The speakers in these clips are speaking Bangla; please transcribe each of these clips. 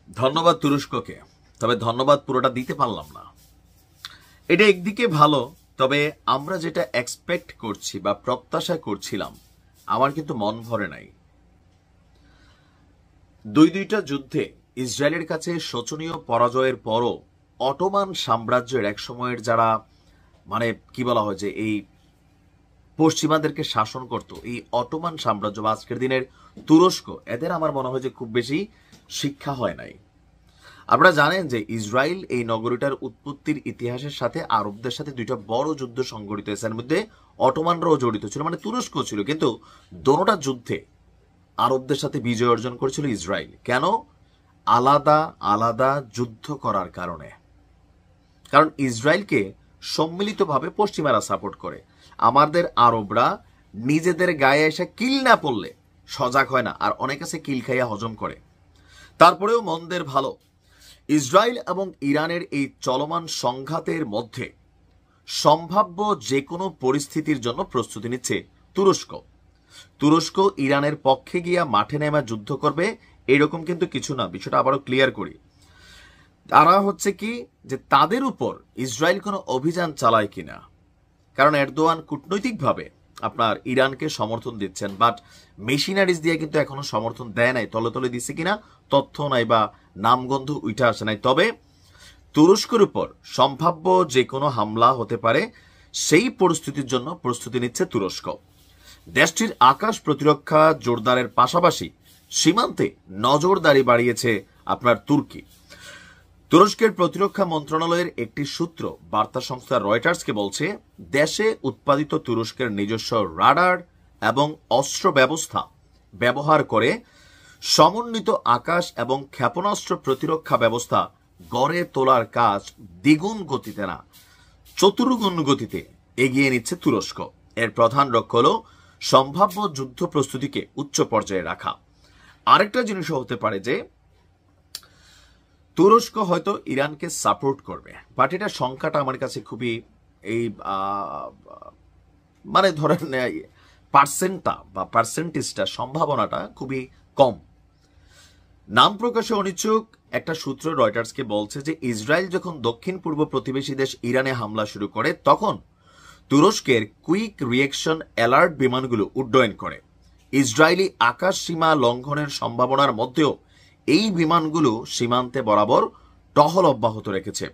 ধন্যবাদ তুরস্ককে, তবে ধন্যবাদ পুরোটা দিতে পারলাম না। এটা একদিকে ভালো, তবে আমরা যেটা এক্সপেক্ট করছি বা প্রত্যাশা করছিলাম আমার কিন্তু মন ভরে নাই। দুইটা যুদ্ধে ইসরায়েলের কাছে শোচনীয় পরাজয়ের পরও অটোমান সাম্রাজ্যের এক সময়ের যারা কি বলা হয় যে এই পশ্চিমাদেরকে শাসন করত, এই অটোমান সাম্রাজ্য বা আজকের দিনের তুরস্ক, এদের আমার মনে হয় যে খুব বেশি শিক্ষা হয় নাই। আপনারা জানেন যে ইসরায়েল এই নগরীটার উৎপত্তির ইতিহাসের সাথে আরবদের সাথে দুইটা বড় যুদ্ধ সংঘটিত হয়েছে। এর মধ্যে অটোমানরাও জড়িত ছিল, তুরস্ক ছিল, কিন্তু দোনোটা যুদ্ধে আরবদের সাথে বিজয় অর্জন করেছিল ইসরায়েল। কেন? আলাদা আলাদা যুদ্ধ করার কারণে। কারণ ইসরায়েলকে সম্মিলিতভাবে পশ্চিমারা সাপোর্ট করে। আমাদের আরবরা নিজেদের গায়ে এসে কিল না পড়লে সজাগ হয় না, আর অনেক আছে কিল খাইয়া হজম করে। তারপরেও মন্দের ভালো, ইসরায়েল এবং ইরানের এই চলমান সংঘাতের মধ্যে সম্ভাব্য যে কোনো পরিস্থিতির জন্য প্রস্তুতি নিচ্ছে তুরস্ক। তুরস্ক ইরানের পক্ষে গিয়া মাঠে নেমে যুদ্ধ করবে এরকম কিন্তু কিছু না। বিষয়টা আবারও ক্লিয়ার করি। তারা হচ্ছে কি যে তাদের উপর ইসরায়েল কোনো অভিযান চালায় কিনা, কারণ এরদোয়ান কূটনৈতিকভাবে আপনার ইরানকে সমর্থন দিচ্ছেন, বাট মেশিনারিজ দিয়ে কিন্তু এখনো সমর্থন দেয় নাই। তলে তলে দিচ্ছে কিনা তথ্য নাই বা নামগন্ধ উঠে আসে নাই। তবে তুরস্কের উপর সম্ভাব্য যে কোনো হামলা হতে পারে, সেই পরিস্থিতির জন্য প্রস্তুতি নিচ্ছে তুরস্ক। দেশটির আকাশ প্রতিরক্ষা জোরদারের পাশাপাশি সীমান্তে নজরদারি বাড়িয়েছে আপনার তুর্কি। তুরস্কের প্রতিরক্ষা মন্ত্রণালয়ের একটি সূত্র বার্তা সংস্থা রয়টার্সকে বলছে, দেশে উৎপাদিত তুরস্কের নিজস্ব রাডার এবং অস্ত্র ব্যবস্থা ব্যবহার করে সমন্বিত আকাশ এবং ক্ষেপণাস্ত্র প্রতিরক্ষা ব্যবস্থা গড়ে তোলার কাজ দ্বিগুণ গতিতে না, চতুর্গুণ গতিতে এগিয়ে নিচ্ছে তুরস্ক। এর প্রধান লক্ষ্য হল সম্ভাব্য যুদ্ধ প্রস্তুতিকে উচ্চ পর্যায়ে রাখা। আরেকটা জিনিসও হতে পারে যে তুরস্ক হয়তো ইরানকে সাপোর্ট করবে, বাট এটা সংখ্যাটা আমার কাছে খুবই এই ধরেন পার্সেন্টটা বা পার্সেন্টেজটা, সম্ভাবনাটা খুবই কম। নাম প্রকাশে অনিচ্ছুক একটা সূত্র রয়টার্সকে বলছে যে ইসরায়েল যখন দক্ষিণ পূর্ব প্রতিবেশী দেশ ইরানে হামলা শুরু করে, তখন তুরস্কের কুইক রিয়েকশন অ্যালার্ট বিমানগুলো উড্ডয়ন করে। ইসরায়েলি আকাশ সীমা লঙ্ঘনের সম্ভাবনার মধ্যেও এই বিমানগুলো সীমান্তে বরাবর টহল অব্যাহত রেখেছে।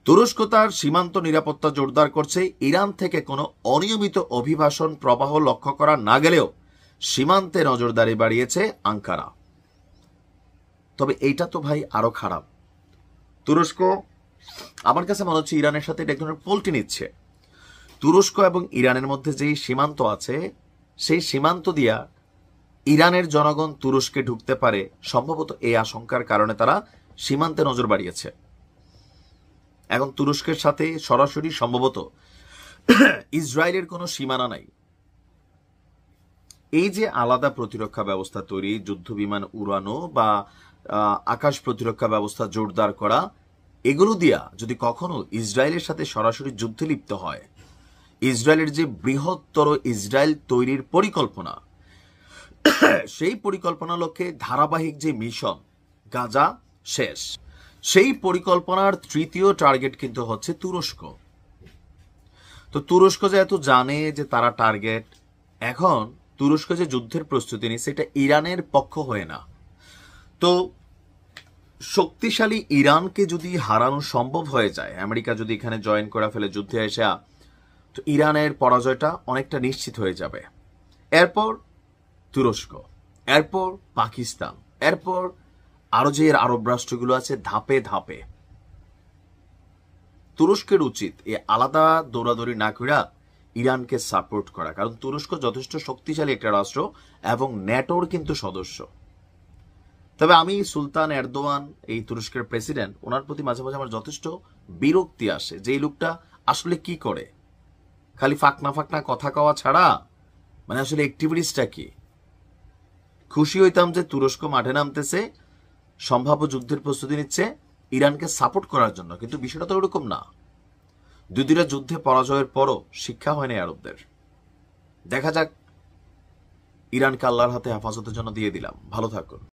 তুরস্ক তার সীমান্ত নিরাপত্তা জোরদার করছে। ইরান থেকে কোনো অনিয়মিত অভিবাসন প্রবাহ লক্ষ্য করা না গেলেও সীমান্তে নজরদারি বাড়িয়েছে আঙ্কারা। তবে এইটা তো ভাই আরো খারাপ। তুরস্ক আমার কাছে মনে হচ্ছে ইরানের সাথে এক ধরনের পোল্টি নিচ্ছে। তুরস্ক এবং ইরানের মধ্যে যে সীমান্ত আছে, সেই সীমান্ত দিয়া ইরানের জনগণ তুরস্কে ঢুকতে পারে, সম্ভবত এই আশঙ্কার কারণে তারা সীমান্তে নজর বাড়িয়েছে। এখন তুরস্কের সাথে সরাসরি সম্ভবত ইসরায়েলের কোনো সীমানা নাই। এই যে আলাদা প্রতিরক্ষা ব্যবস্থা তৈরি, যুদ্ধ বিমান উড়ানো বা আকাশ প্রতিরক্ষা ব্যবস্থা জোরদার করা, এগুলো দিয়া যদি কখনো ইসরায়েলের সাথে সরাসরি যুদ্ধে লিপ্ত হয়, ইসরায়েলের যে বৃহত্তর ইসরায়েল তৈরির পরিকল্পনা, সেই পরিকল্পনা লক্ষ্যে ধারাবাহিক যে মিশন গাজা শেষ, সেই পরিকল্পনার তৃতীয় টার্গেট কিন্তু হচ্ছে তুরস্ক। তো তুরস্ক যে এত জানে যে তারা টার্গেট, এখন তুরস্ক যে যুদ্ধের প্রস্তুতি নিচ্ছে এটা ইরানের পক্ষ হয়ে না। তো শক্তিশালী ইরানকে যদি হারানো সম্ভব হয়ে যায়, আমেরিকা যদি এখানে জয়েন করে ফেলে যুদ্ধে এসে, তো ইরানের পরাজয়টা অনেকটা নিশ্চিত হয়ে যাবে। এরপর তুরস্ক, এরপর পাকিস্তান, এরপর আরো যে আরব রাষ্ট্রগুলো আছে ধাপে ধাপে। তুরস্কের উচিত এ আলাদা দৌড়াদৌড়ি না করে ইরানকে সাপোর্ট করা, কারণ তুরস্ক যথেষ্ট শক্তিশালী একটা রাষ্ট্র এবং ন্যাটোর কিন্তু সদস্য। তবে আমি সুলতান এরদোয়ান, এই তুরস্কের প্রেসিডেন্ট, ওনার প্রতি মাঝে মাঝে আমার যথেষ্ট বিরক্তি আসে যে এই লোকটা আসলে কি করে, খালি ফাঁকনা ফাঁকনা কথা কওয়া ছাড়া আসলে অ্যাক্টিভিটিসটা কি। খুশি হইতাম যে তুরস্ক মাঠে নামতেছে, সম্ভাব্য যুদ্ধের প্রস্তুতি নিচ্ছে ইরানকে সাপোর্ট করার জন্য, কিন্তু বিষয়টা তো ওরকম না। দুইটা যুদ্ধে পরাজয়ের পরও শিক্ষা হয়নি আরবদের। দেখা যাক, ইরানকে আল্লাহর হাতে হেফাজতের জন্য দিয়ে দিলাম। ভালো থাকুন।